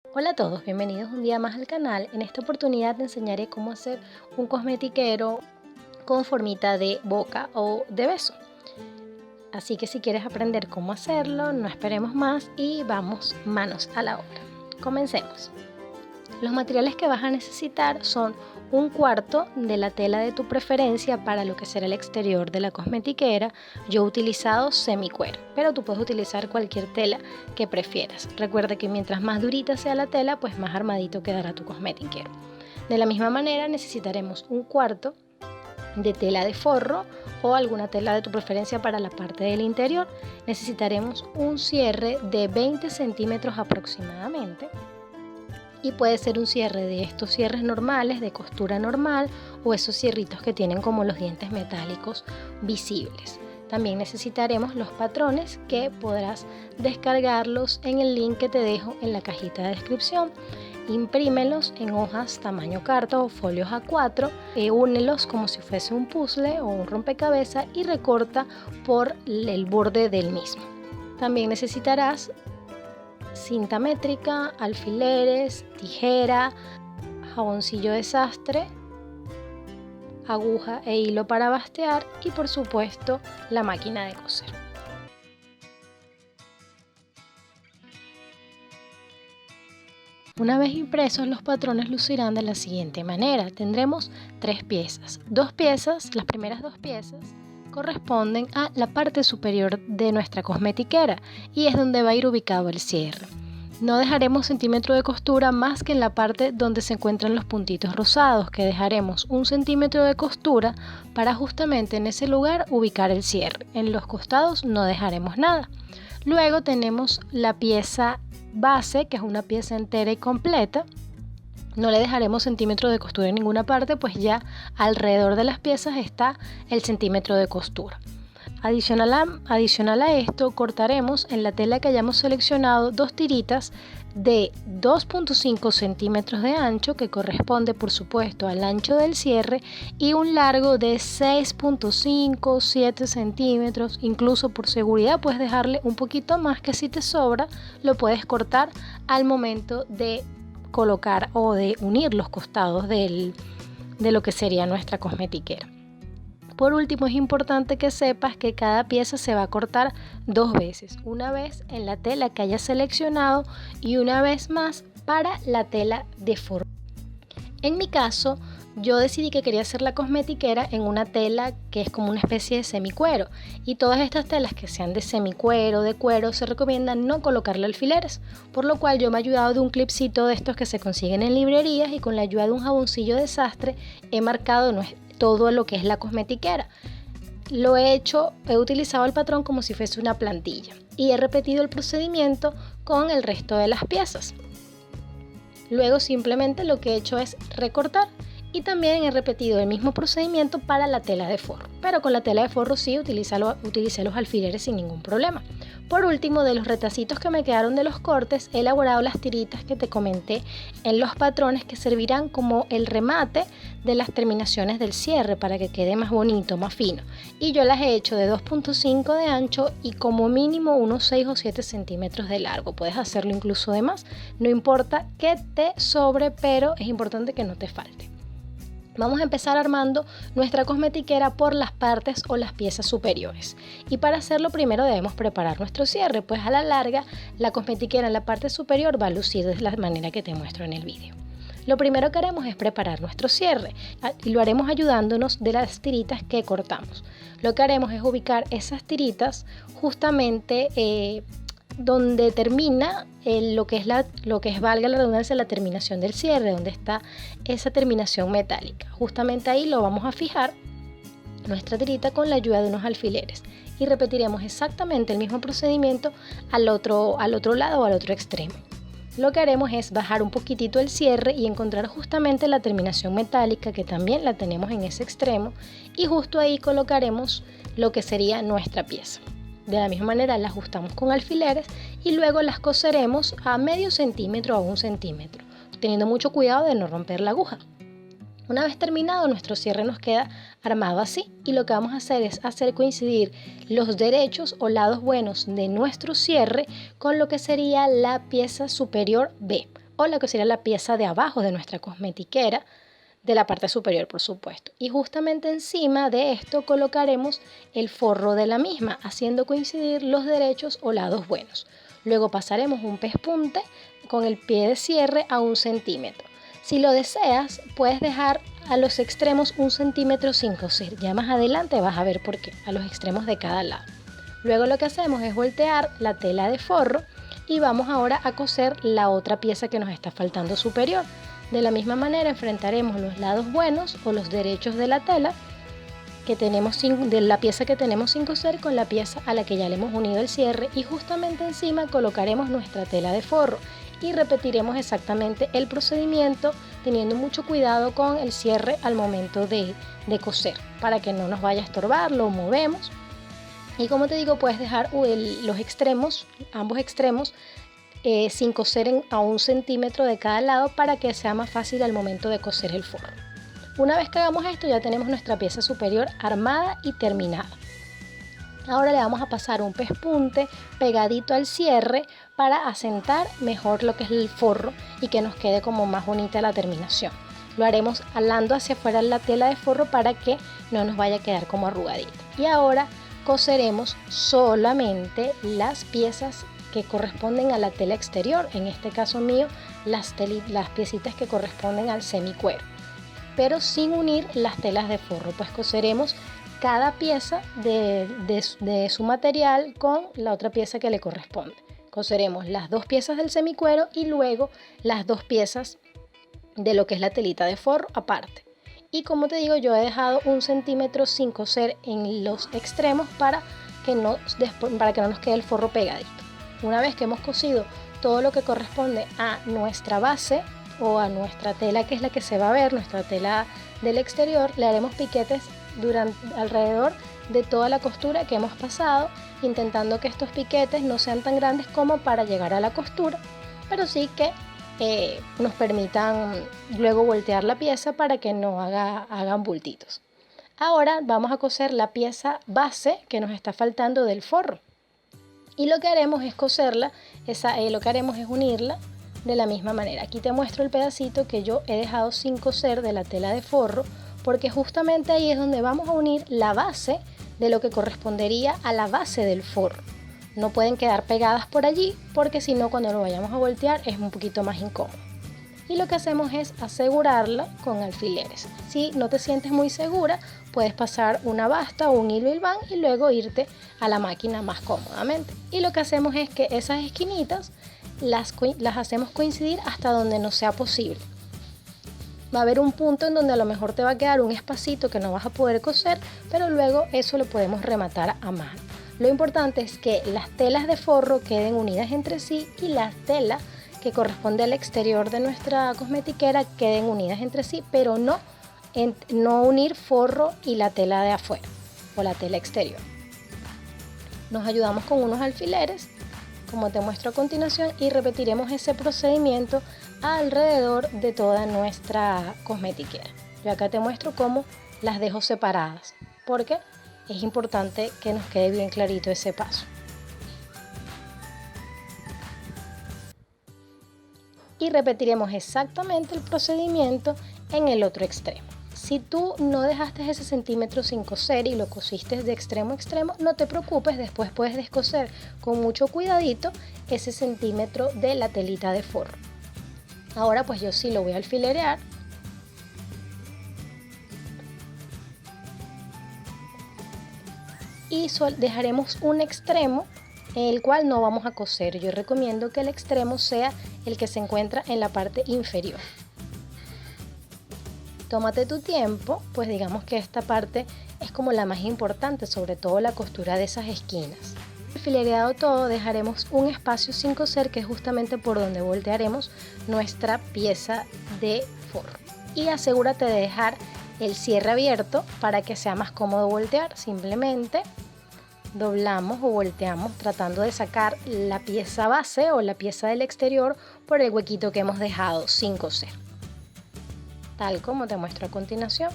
Hola a todos, bienvenidos un día más al canal. En esta oportunidad te enseñaré cómo hacer un cosmetiquero con formita de boca o de beso. Así que si quieres aprender cómo hacerlo, no esperemos más y vamos manos a la obra. Comencemos. Los materiales que vas a necesitar son un cuarto de la tela de tu preferencia para lo que será el exterior de la cosmetiquera. Yo he utilizado semicuero, pero tú puedes utilizar cualquier tela que prefieras. Recuerda que mientras más durita sea la tela, pues más armadito quedará tu cosmetiquero. De la misma manera necesitaremos un cuarto de tela de forro o alguna tela de tu preferencia para la parte del interior. Necesitaremos un cierre de 20 centímetros aproximadamente. Y puede ser un cierre de estos cierres normales de costura normal o esos cierritos que tienen como los dientes metálicos visibles. También necesitaremos los patrones que podrás descargarlos en el link que te dejo en la cajita de descripción. Imprímelos en hojas tamaño carta o folios A4, únelos como si fuese un puzzle o un rompecabezas y recorta por el borde del mismo. También necesitarás cinta métrica, alfileres, tijera, jaboncillo de sastre, aguja e hilo para bastear y por supuesto la máquina de coser. Una vez impresos, los patrones lucirán de la siguiente manera. Tendremos tres piezas. Las primeras dos piezas corresponden a la parte superior de nuestra cosmetiquera y es donde va a ir ubicado el cierre. No dejaremos centímetro de costura más que en la parte donde se encuentran los puntitos rosados, que dejaremos 1 centímetro de costura para justamente en ese lugar ubicar el cierre. En los costados no dejaremos nada. Luego tenemos la pieza base, que es una pieza entera y completa. No le dejaremos centímetro de costura en ninguna parte, pues ya alrededor de las piezas está el centímetro de costura. Adicional a esto, cortaremos en la tela que hayamos seleccionado dos tiritas de 2.5 centímetros de ancho, que corresponde por supuesto al ancho del cierre, y un largo de 6.5-7 centímetros. Incluso por seguridad puedes dejarle un poquito más, que si te sobra lo puedes cortar al momento de colocar o de unir los costados de lo que sería nuestra cosmetiquera. Por último, es importante que sepas que cada pieza se va a cortar dos veces, una vez en la tela que hayas seleccionado y una vez más para la tela de forro. En mi caso, yo decidí que quería hacer la cosmetiquera en una tela que es como una especie de semicuero, y todas estas telas que sean de semicuero, de cuero, se recomienda no colocarle alfileres, por lo cual yo me he ayudado de un clipcito de estos que se consiguen en librerías y con la ayuda de un jaboncillo de sastre he marcado todo lo que es la cosmetiquera. He utilizado el patrón como si fuese una plantilla y he repetido el procedimiento con el resto de las piezas. Luego simplemente lo que he hecho es recortar y también he repetido el mismo procedimiento para la tela de forro, pero con la tela de forro sí utilicé los alfileres sin ningún problema. Por último, de los retacitos que me quedaron de los cortes, he elaborado las tiritas que te comenté en los patrones, que servirán como el remate de las terminaciones del cierre para que quede más bonito, más fino, y yo las he hecho de 2.5 de ancho y como mínimo unos 6 o 7 centímetros de largo. Puedes hacerlo incluso de más, no importa que te sobre, pero es importante que no te falte. Vamos a empezar armando nuestra cosmetiquera por las partes o las piezas superiores, y para hacerlo primero debemos preparar nuestro cierre, pues a la larga la cosmetiquera en la parte superior va a lucir de la manera que te muestro en el vídeo. Lo primero que haremos es preparar nuestro cierre y lo haremos ayudándonos de las tiritas que cortamos. Lo que haremos es ubicar esas tiritas justamente donde termina lo que es, valga la redundancia, la terminación del cierre, donde está esa terminación metálica. Justamente ahí lo vamos a fijar nuestra tirita con la ayuda de unos alfileres y repetiremos exactamente el mismo procedimiento al otro lado o al otro extremo. Lo que haremos es bajar un poquitito el cierre y encontrar justamente la terminación metálica, que también la tenemos en ese extremo, y justo ahí colocaremos lo que sería nuestra pieza. De la misma manera la ajustamos con alfileres y luego las coseremos a medio centímetro a 1 centímetro, teniendo mucho cuidado de no romper la aguja. Una vez terminado, nuestro cierre nos queda armado así, y lo que vamos a hacer es hacer coincidir los derechos o lados buenos de nuestro cierre con lo que sería la pieza superior B, o lo que sería la pieza de abajo de nuestra cosmetiquera, de la parte superior por supuesto. Y justamente encima de esto colocaremos el forro de la misma, haciendo coincidir los derechos o lados buenos. Luego pasaremos un pespunte con el pie de cierre a 1 centímetro. Si lo deseas, puedes dejar a los extremos 1 centímetro sin coser. Ya más adelante vas a ver por qué, a los extremos de cada lado. Luego lo que hacemos es voltear la tela de forro y vamos ahora a coser la otra pieza que nos está faltando superior. De la misma manera enfrentaremos los lados buenos o los derechos de la tela que tenemos de la pieza que tenemos sin coser con la pieza a la que ya le hemos unido el cierre, y justamente encima colocaremos nuestra tela de forro y repetiremos exactamente el procedimiento, teniendo mucho cuidado con el cierre al momento de coser para que no nos vaya a estorbar. Lo movemos y, como te digo, puedes dejar los extremos, ambos extremos, sin coser a 1 centímetro de cada lado para que sea más fácil al momento de coser el forro. Una vez que hagamos esto, ya tenemos nuestra pieza superior armada y terminada. Ahora le vamos a pasar un pespunte pegadito al cierre para asentar mejor lo que es el forro y que nos quede como más bonita la terminación. Lo haremos alando hacia afuera la tela de forro para que no nos vaya a quedar como arrugadita. Y ahora coseremos solamente las piezas que corresponden a la tela exterior, en este caso mío las piecitas que corresponden al semicuero, pero sin unir las telas de forro, pues coseremos cada pieza de su material con la otra pieza que le corresponde. Coseremos las 2 piezas del semicuero y luego las 2 piezas de lo que es la telita de forro aparte. Y como te digo, yo he dejado 1 centímetro sin coser en los extremos para que no nos quede el forro pegadito. Una vez que hemos cosido todo lo que corresponde a nuestra base o a nuestra tela, que es la que se va a ver, nuestra tela del exterior, le haremos piquetes alrededor de toda la costura que hemos pasado, intentando que estos piquetes no sean tan grandes como para llegar a la costura, pero sí que nos permitan luego voltear la pieza para que no hagan bultitos. Ahora vamos a coser la pieza base que nos está faltando del forro. Y lo que haremos es coserla, lo que haremos es unirla de la misma manera. Aquí te muestro el pedacito que yo he dejado sin coser de la tela de forro, porque justamente ahí es donde vamos a unir la base de lo que correspondería a la base del forro. No pueden quedar pegadas por allí, porque si no, cuando lo vayamos a voltear es un poquito más incómodo. Y lo que hacemos es asegurarla con alfileres. Si no te sientes muy segura, puedes pasar una basta o un hilo hilván y luego irte a la máquina más cómodamente. Y lo que hacemos es que esas esquinitas las hacemos coincidir hasta donde nos sea posible. Va a haber un punto en donde a lo mejor te va a quedar un espacito que no vas a poder coser, pero luego eso lo podemos rematar a mano. Lo importante es que las telas de forro queden unidas entre sí y las telas que corresponde al exterior de nuestra cosmetiquera queden unidas entre sí, pero no unir forro y la tela de afuera o la tela exterior. Nos ayudamos con unos alfileres, como te muestro a continuación, y repetiremos ese procedimiento alrededor de toda nuestra cosmetiquera. Yo acá te muestro cómo las dejo separadas, porque es importante que nos quede bien clarito ese paso. Y repetiremos exactamente el procedimiento en el otro extremo. Si tú no dejaste ese centímetro sin coser y lo cosiste de extremo a extremo, no te preocupes, después puedes descoser con mucho cuidadito ese centímetro de la telita de forro. Ahora pues yo sí lo voy a alfilerear. Y dejaremos un extremo en el cual no vamos a coser. Yo recomiendo que el extremo sea el que se encuentra en la parte inferior. Tómate tu tiempo, pues digamos que esta parte es como la más importante, sobre todo la costura de esas esquinas. Alfilereado todo, dejaremos un espacio sin coser, que es justamente por donde voltearemos nuestra pieza de forro. Y asegúrate de dejar el cierre abierto para que sea más cómodo voltear. Simplemente doblamos o volteamos tratando de sacar la pieza base o la pieza del exterior por el huequito que hemos dejado sin coser, tal como te muestro a continuación.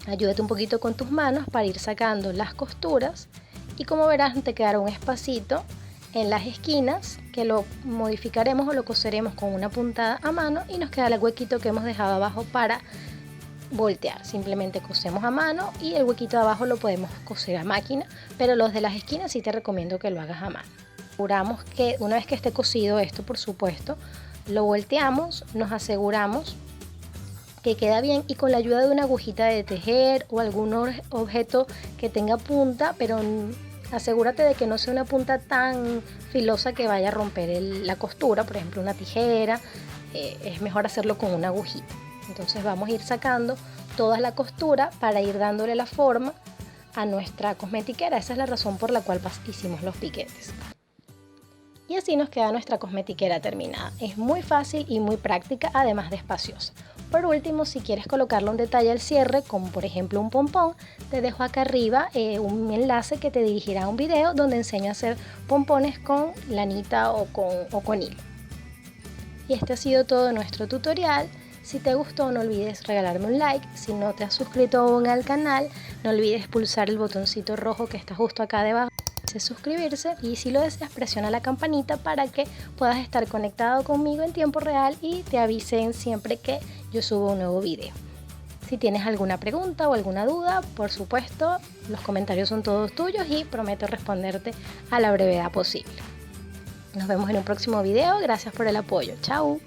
Ayúdate un poquito con tus manos para ir sacando las costuras y, como verás, te quedará un espacito en las esquinas, que lo modificaremos o lo coseremos con una puntada a mano y nos queda el huequito que hemos dejado abajo para voltear. Simplemente cosemos a mano y el huequito de abajo lo podemos coser a máquina, pero los de las esquinas sí te recomiendo que lo hagas a mano. Aseguramos que una vez que esté cosido esto, por supuesto, lo volteamos, nos aseguramos que queda bien y con la ayuda de una agujita de tejer o algún objeto que tenga punta, pero asegúrate de que no sea una punta tan filosa que vaya a romper la costura, por ejemplo una tijera, es mejor hacerlo con una agujita. Entonces vamos a ir sacando toda la costura para ir dándole la forma a nuestra cosmetiquera. Esa es la razón por la cual hicimos los piquetes. Y así nos queda nuestra cosmetiquera terminada. Es muy fácil y muy práctica, además de espaciosa. Por último, si quieres colocarle un detalle al cierre, como por ejemplo un pompón, te dejo acá arriba un enlace que te dirigirá a un video donde enseño a hacer pompones con lanita o con hilo. Y este ha sido todo nuestro tutorial. Si te gustó, no olvides regalarme un like. Si no te has suscrito aún al canal, no olvides pulsar el botoncito rojo que está justo acá debajo, suscribirse, y si lo deseas presiona la campanita para que puedas estar conectado conmigo en tiempo real y te avisen siempre que yo subo un nuevo video. Si tienes alguna pregunta o alguna duda, por supuesto, los comentarios son todos tuyos y prometo responderte a la brevedad posible. Nos vemos en un próximo video. Gracias por el apoyo. Chao.